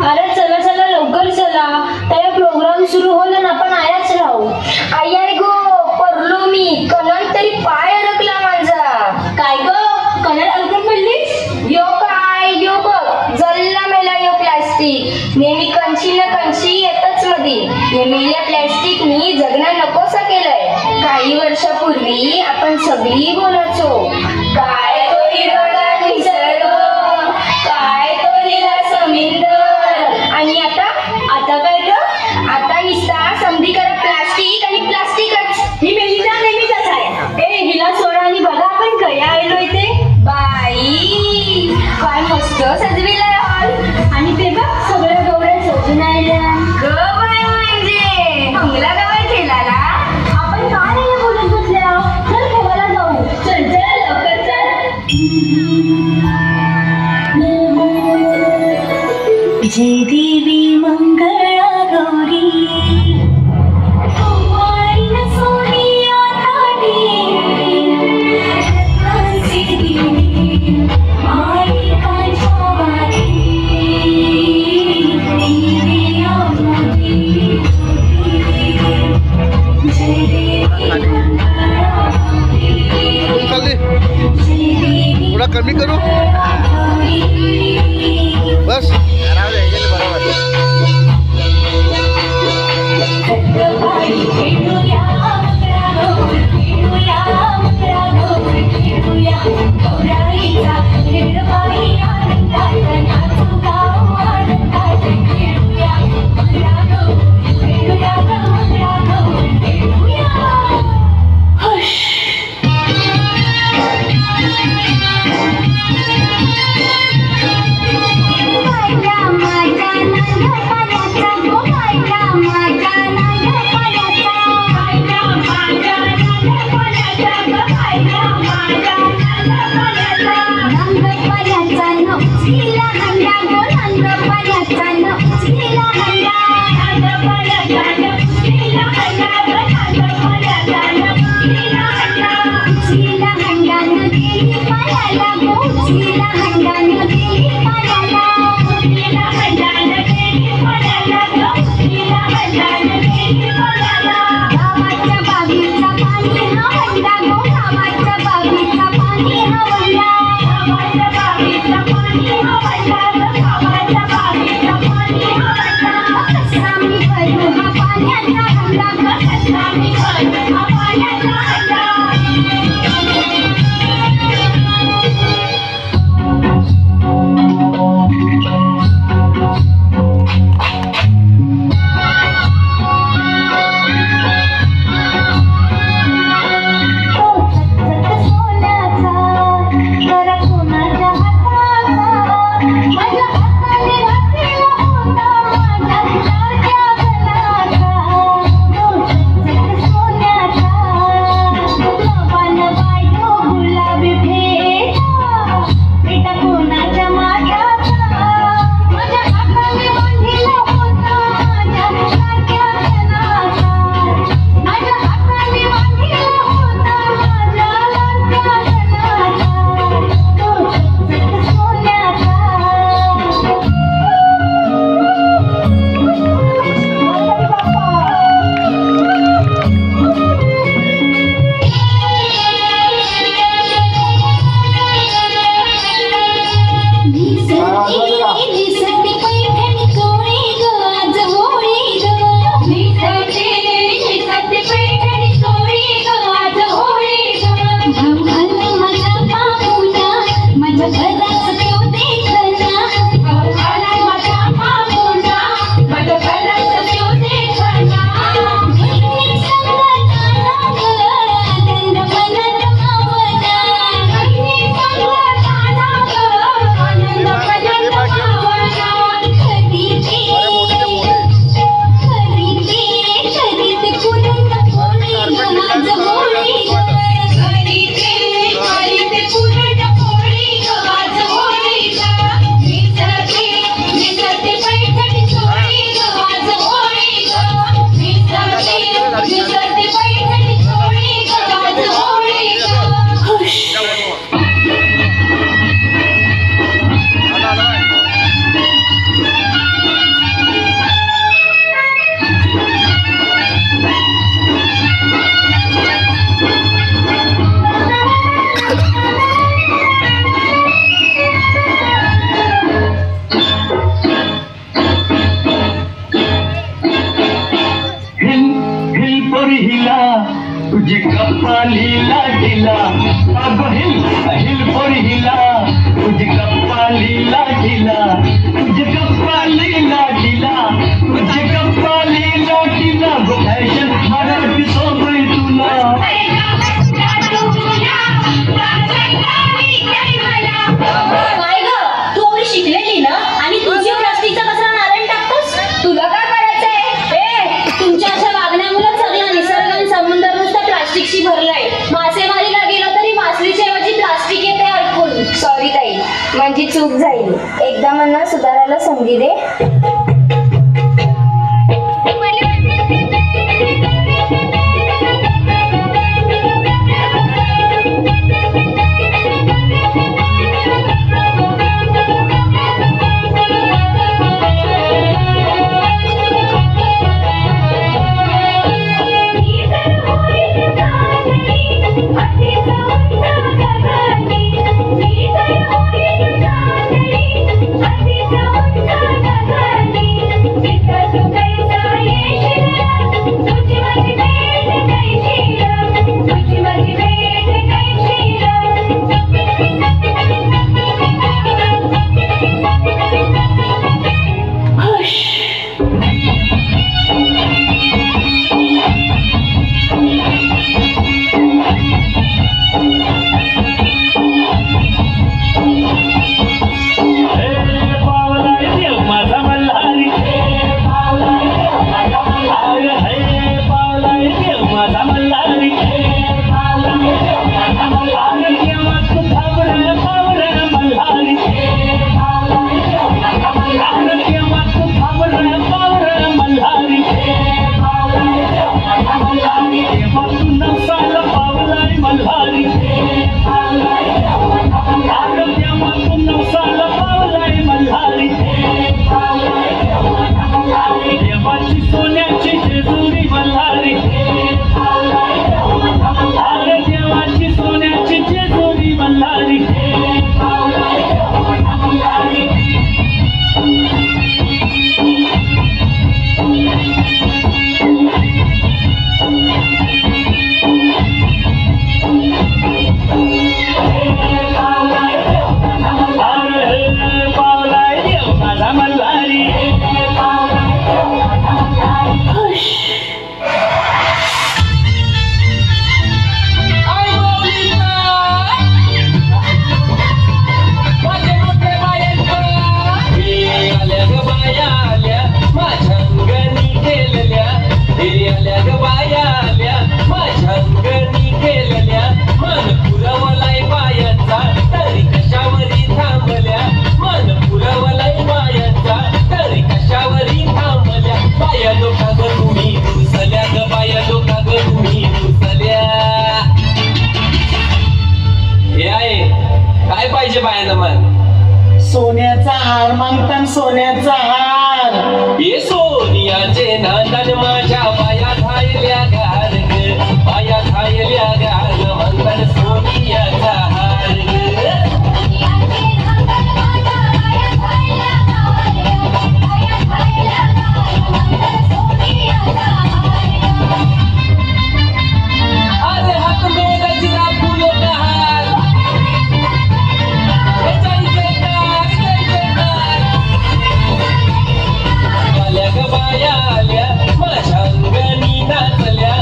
अरे चला चला लवकर चला, त्या प्रोग्राम सुरू होईल ना आपण आयाच राहू. आय गो पडलो मी, कणन तरी पाय अडकला माझा. काय ग कणर अडकून पडलीस? यो काय यो बघ जल्ला मेला यो प्लास्टिक. नेहमी कंची ना कंची येतच मधी. हे मेल्या प्लास्टिकनी जगणं नकोसं केलंय. काही वर्षापूर्वी आपण सगळी बोलायचो काय तो हिरवळा निसर्ग, काय तो लीला समुद्र. आणि आता काय ग? आता निस्ता समधी करा प्लास्टिक आणि प्लास्टिकच. ही मेलीना नेहमीच आहे. ए हिला सोडा आणि बघा आपण कया आलोय ते. बाई काय मस्त सजविलाय हॉल. आणि ते बघ सगळ्या गवऱ्या सजून आल्या. ग बाय म्हणजे हंगला गवळ केलाला. आपण काय नाही बोलून बसले आहोत. चल खेळायला जाऊ. चल चल लवकर चल. जय देवी मंगळा गौरी थोड़ा कमी करो बस. माझी चूक झाली, एकदा मला सुधारायला संधी दे. सोन्याचा हार मागतान सोन्याचा हार ये सोनियाचे नांदन माझ्या पायात हायल्या गार ग, पायात हायल्या गार म्हणतान सोनियाचा हार ग. अरे हात में गजरा फूलों का हार, जय जयकार जय जयकार. आल्या ग बाया आल्या माझ्या अंगणी नाचल्या,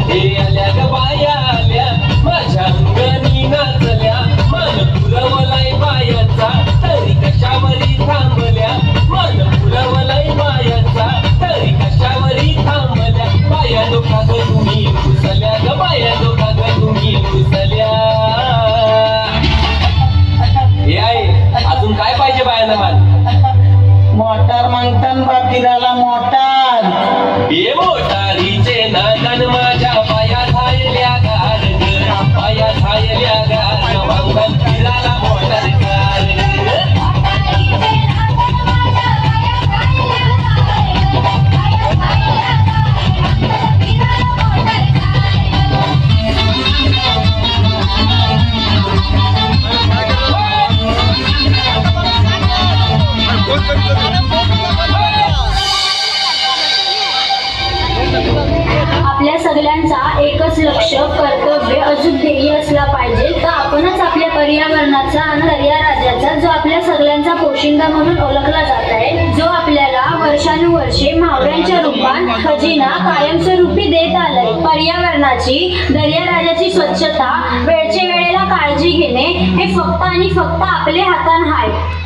हे आल्या ग बाया आल्या माझ्या अंगणी नाचल्या. मान पुरवलाय बायाचा तरी कशावरी थांबल्या, मान पुरवलाय बायाचा तरी कशावरी थांबल्या. बाया लोका ग तुम्ही घुसल्या ग, बाया लोका ग तुम्ही घुसल्या. हे आहे अजून काय पाहिजे बायांना मान? मोटार मागतान बापिराला मोटार. हे मोटारीचे नादन माझ्या पायात हायल्या गार ग, पायात हायल्या गार वांगण फिराला मोटार कार ग. आपल्या सगळ्यांचा एकच लक्ष, कर्तव्य, अजून ध्येय असला पाहिजे तर आपणच आपल्या पर्यावरणाचा आणि दर्याराजाचा, जो आपल्या सगळ्यांचा पोशिंदा म्हणून ओळखला जात आहे, जो आपल्याला वर्षानुवर्षे मावळ्यांच्या रूपात खजिना कायमस्वरूपी देत आलाय. पर्यावरणाची, दर्याराजाची स्वच्छता, वेळचे वेळेला काळजी घेणे हे फक्त आणि फक्त आपल्या हातात आहे.